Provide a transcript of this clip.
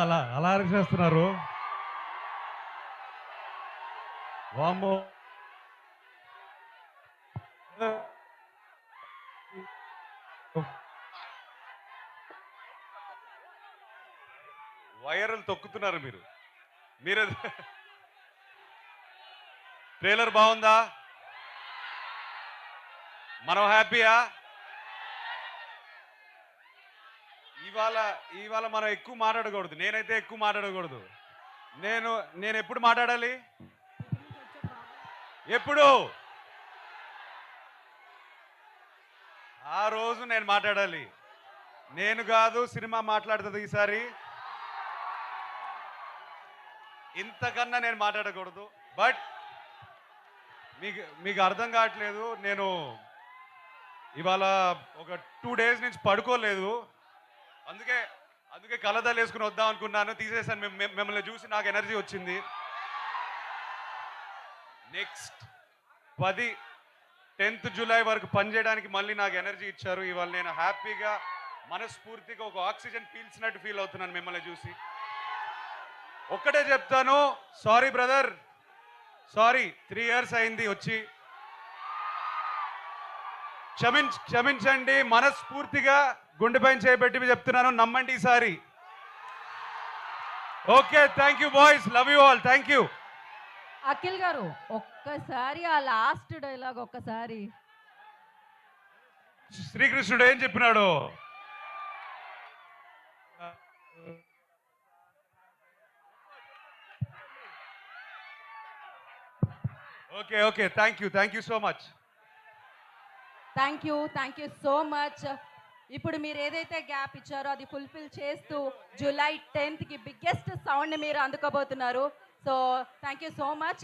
అలా అలా అరిచేస్తున్నారు. వామ్మో! వైరల్ తొక్కుతున్నారు మీరు. మీరు ట్రైలర్ బాగుందా? మనం హ్యాపీయా? ఇవాళ ఇవాళ మనం ఎక్కువ మాట్లాడకూడదు. నేనైతే ఎక్కువ మాట్లాడకూడదు. నేను నేను ఎప్పుడు మాట్లాడాలి? ఎప్పుడు? ఆ రోజు నేను మాట్లాడాలి. నేను కాదు సినిమా మాట్లాడుతుంది ఈసారి. ఇంతకన్నా నేను మాట్లాడకూడదు. బట్ మీకు మీకు అర్థం కావట్లేదు. నేను ఇవాళ ఒక 2 days నుంచి పడుకోలేదు. అందుకే అందుకే కలదాలు వేసుకుని వద్దాం అనుకున్నాను. తీసేసాను. మిమ్మల్ని చూసి నాకు ఎనర్జీ వచ్చింది. నెక్స్ట్ 10th జూలై వరకు పనిచేయడానికి మళ్ళీ నాకు ఎనర్జీ ఇచ్చారు. ఇవాళ నేను హ్యాపీగా మనస్ఫూర్తిగా ఒక ఆక్సిజన్ పీల్చినట్టు ఫీల్ అవుతున్నాను మిమ్మల్ని చూసి. ఒక్కటే చెప్తాను, సారీ బ్రదర్, సారీ. 3 years అయింది వచ్చి. క్షమించండి. మనస్ఫూర్తిగా గుండెపైన చేయబెట్టి చెప్తున్నాను, నమ్మండి ఈసారి. Okay, thank you boys, love you all, thank you. Akhil గారు ఒక్కసారి ఆ లాస్ట్ డైలాగ్ ఒక్కసారి. శ్రీకృష్ణుడు ఏం చెప్పినాడు? Okay okay, thank you so much. Thank you so much. ఇప్పుడు మీరు ఏదైతే గ్యాప్ ఇచ్చారో అది ఫుల్ఫిల్ చేస్తూ జూలై 10th బిగ్గెస్ట్ సౌండ్ మీరు అందుకోబోతున్నారు. So thank you so much.